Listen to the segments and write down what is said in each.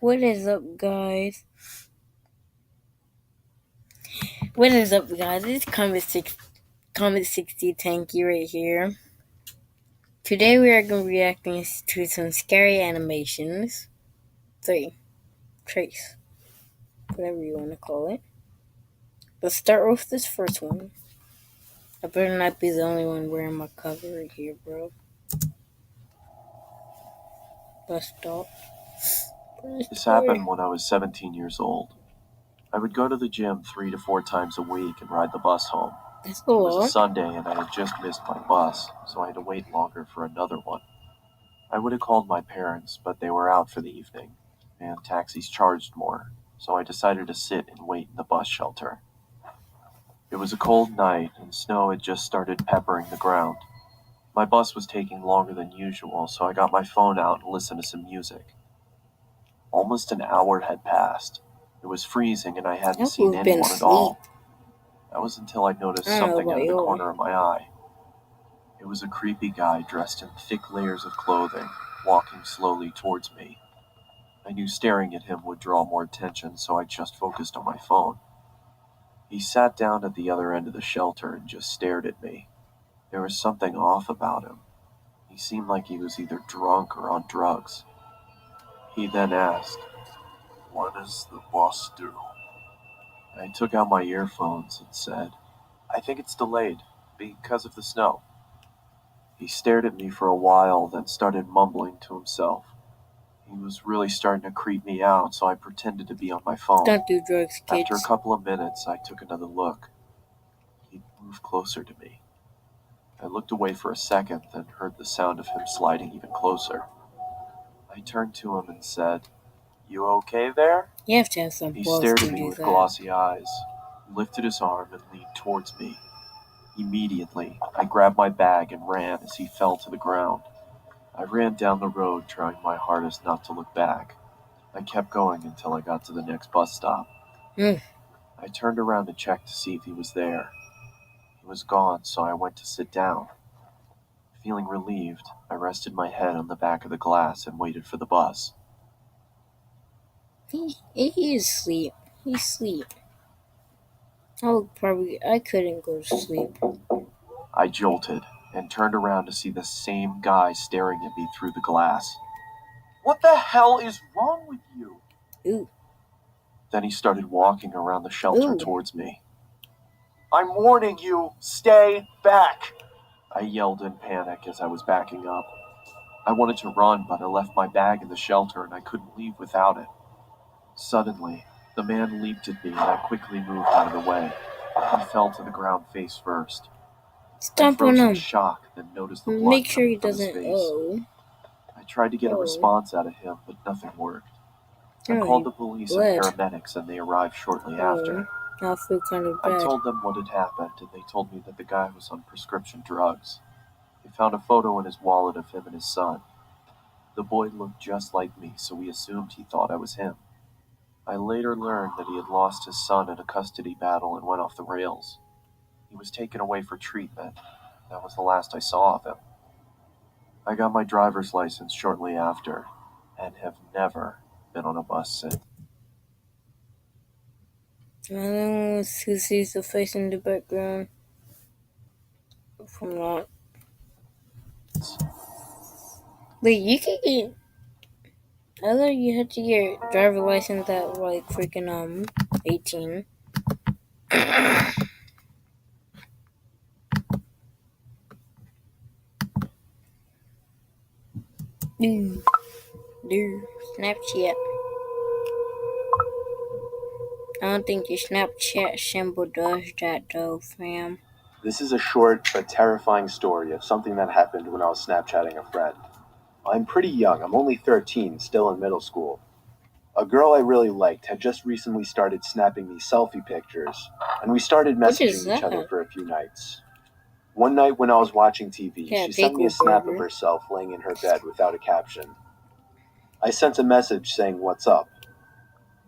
What is up, guys? What is up, guys? It's Comet 60 Tanky right here. Today we are going to be reacting to some scary animations. 3. Trace. Whatever you want to call it. Let's start with this first one. I better not be the only one wearing my cover right here, bro. Let's stop. This happened when I was 17 years old. I would go to the gym 3 to 4 times a week and ride the bus home. That's a It was a lot. Sunday and I had just missed my bus, so I had to wait longer for another one. I would have called my parents, but they were out for the evening, and taxis charged more, so I decided to sit and wait in the bus shelter. It was a cold night and snow had just started peppering the ground. My bus was taking longer than usual, so I got my phone out and listened to some music. Almost an hour had passed. It was freezing and I hadn't seen We've been anyone at all. That was until I noticed I don't know something about out of the you. corner of my eye. It was a creepy guy dressed in thick layers of clothing, walking slowly towards me. I knew staring at him would draw more attention, so I just focused on my phone. He sat down at the other end of the shelter and just stared at me. There was something off about him. He seemed like he was either drunk or on drugs. He then asked, "What does the boss do?" I took out my earphones and said, "I think it's delayed, because of the snow." He stared at me for a while, then started mumbling to himself. He was really starting to creep me out, so I pretended to be on my phone. Don't do drugs, kids. After a couple of minutes, I took another look. He moved closer to me. I looked away for a second, then heard the sound of him sliding even closer. I turned to him and said, "You okay there?" You have to have some He balls stared to at me do with that. glossy eyes, lifted his arm, and leaned towards me. Immediately, I grabbed my bag and ran as he fell to the ground. I ran down the road, trying my hardest not to look back. I kept going until I got to the next bus stop. Mm. I turned around to check to see if he was there. He was gone, so I went to sit down. Feeling relieved, I rested my head on the back of the glass and waited for the bus. He is asleep. He's asleep. I couldn't go to sleep. I jolted and turned around to see the same guy staring at me through the glass. "What the hell is wrong with you?" Ooh. Then he started walking around the shelter Ooh. towards me. "I'm warning you, stay back!" I yelled in panic as I was backing up. I wanted to run, but I left my bag in the shelter and I couldn't leave without it. Suddenly, the man leaped at me and I quickly moved out of the way. He fell to the ground face first. I Stomp on froze in him. shock, then noticed the blood Make sure he coming from his doesn't. face. Oh. I tried to get a Oh. response out of him, but nothing worked. I Oh, called he the police bled. and paramedics and they arrived shortly after. I feel kind of I bad. told them what had happened and they told me that the guy was on prescription drugs. They found a photo in his wallet of him and his son. The boy looked just like me, so we assumed he thought I was him. I later learned that he had lost his son in a custody battle and went off the rails. He was taken away for treatment. That was the last I saw of him. I got my driver's license shortly after and have never been on a bus since. I don't know who sees the face in the background. From not. Wait, you can get. I thought you had to get driver license at like freaking 18. Dude, Snapchat. I don't think your Snapchat symbol does that though, fam. This is a short but terrifying story of something that happened when I was Snapchatting a friend. I'm pretty young, I'm only 13, still in middle school. A girl I really liked had just recently started snapping me selfie pictures, and we started What is messaging each other that? for a few nights. One night when I was watching TV, Yeah, she sent me a bagel snap of burger. herself laying in her bed without a caption. I sent a message saying, "What's up?"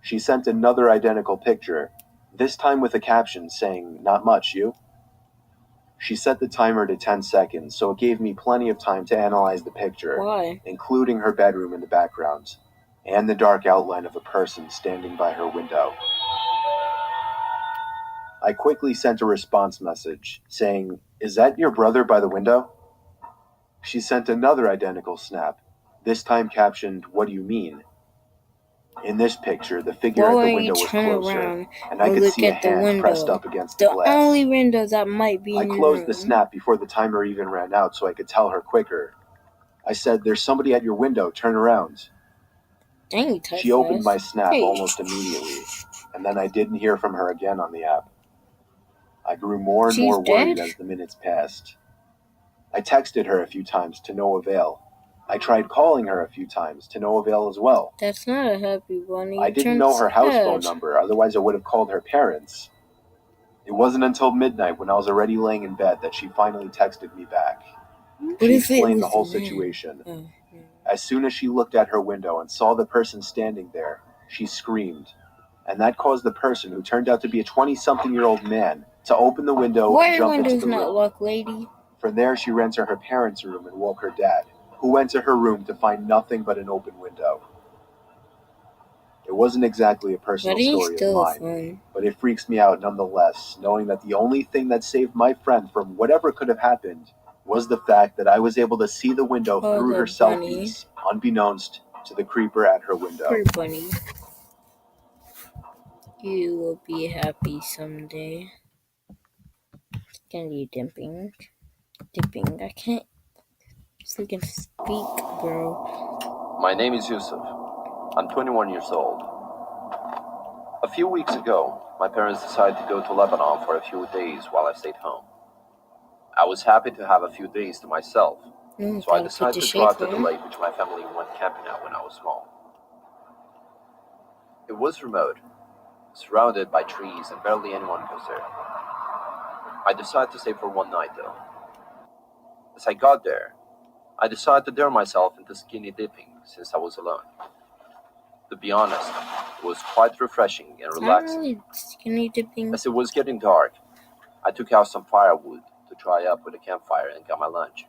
She sent another identical picture, this time with a caption saying, "Not much, you?" She set the timer to 10 seconds, so it gave me plenty of time to analyze the picture, Why? including her bedroom in the background. and the dark outline of a person standing by her window. I quickly sent a response message saying, "Is that your brother by the window?" She sent another identical snap, this time captioned, "What do you mean?" In this picture, the figure Why at the would you window was turn closer, around and I and could look see a at the hand pressed window? up against the The glass. only window that might be I in your closed room. the snap before the timer even ran out so I could tell her quicker. I said, "There's somebody at your window, turn around." Dang, you type She opened my fast. snap Hey. almost immediately, and then I didn't hear from her again on the app. I grew more and She's more worried dead? as the minutes passed. I texted her a few times to no avail. I tried calling her a few times to no avail as well. That's not a happy bunny. I didn't know her house phone sad. number, otherwise I would have called her parents. It wasn't until midnight when I was already laying in bed that she finally texted me back. What She if it explained the was whole the man? situation. Oh, no. As soon as she looked at her window and saw the person standing there, she screamed. And that caused the person, who turned out to be a 20-something-year-old man, to open the window Why and are jump into windows the not room. locked, lady? From there, she ran to her parents' room and woke her dad, who went to her room to find nothing but an open window. It wasn't exactly a Why personal didn't you story of steal a mine, phone? but it freaks me out nonetheless, knowing that the only thing that saved my friend from whatever could have happened was the fact that I was able to see the window Oh, through the her cell piece, unbeknownst to the creeper at her window. Poor bunny. You will be happy someday. Can you dipping? Dipping. I can't freaking speak, bro. My name is Yusuf. I'm 21 years old. A few weeks ago, my parents decided to go to Lebanon for a few days while I stayed home. I was happy to have a few days to myself, so I decided to go out to the lake which my family went camping at when I was small. It was remote, surrounded by trees, and barely anyone goes there. I decided to stay for one night though. As I got there, I decided to dare myself into skinny dipping since I was alone. To be honest, it was quite refreshing and relaxing. Not really skinny dipping. As it was getting dark, I took out some firewood to dry up with a campfire and got my lunch.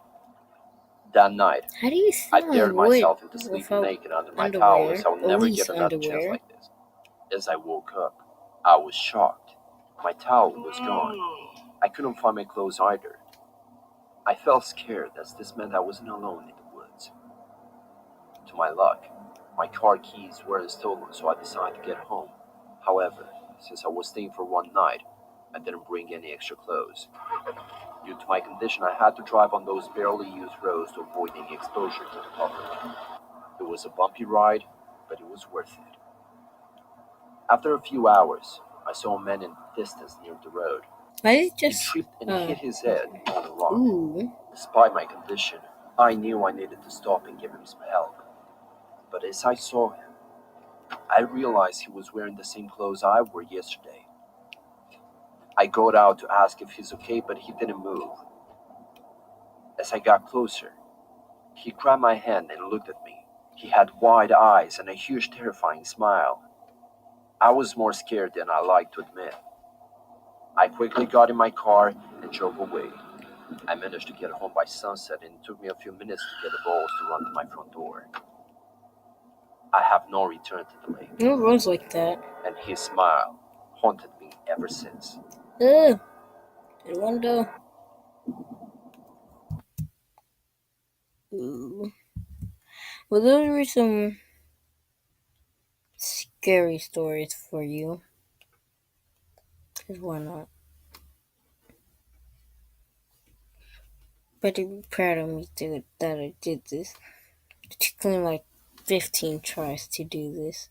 That night, How do you I sit dared on wood myself into sleeping without naked under my underwear? towel as I would At never least get another chance underwear. like this. As I woke up, I was shocked. My towel was gone. I couldn't find my clothes either. I felt scared as this meant I wasn't alone in the woods. To my luck, my car keys weren't stolen, so I decided to get home. However, since I was staying for one night, I didn't bring any extra clothes. Due to my condition, I had to drive on those barely used roads to avoid any exposure to the public. It was a bumpy ride, but it was worth it. After a few hours, I saw a man in the distance near the road. Why is it He just tripped and hit his head on a rock. ooh? Despite my condition, I knew I needed to stop and give him some help. But as I saw him, I realized he was wearing the same clothes I wore yesterday. I got out to ask if he's okay, but he didn't move. As I got closer, he grabbed my hand and looked at me. He had wide eyes and a huge, terrifying smile. I was more scared than I liked to admit. I quickly got in my car and drove away. I managed to get home by sunset, and it took me a few minutes to get the balls to run to my front door. I have no return to the lake, No runs like that. and his smile haunted me ever since. Ugh. The window. Ooh. Well, those were some scary stories for you. 'Cause why not? But you'd be proud of me that I did this. It took me like 15 tries to do this.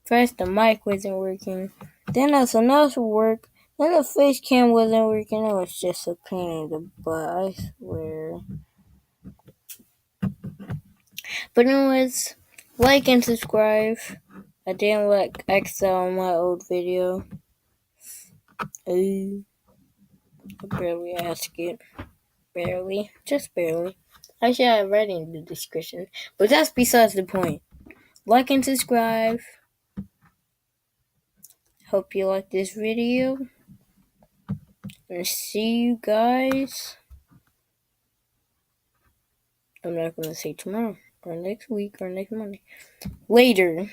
First, the mic wasn't working. Then nothing else would work. Then the face cam wasn't working. It was just a pain in the butt, I swear. But anyways, like and subscribe. I didn't like X on my old video. I barely asked it. Barely. Just barely. I should have read it in the description. But that's besides the point. Like and subscribe. Hope you like this video. And see you guys. I'm not gonna say tomorrow. or next week or next Monday. Later.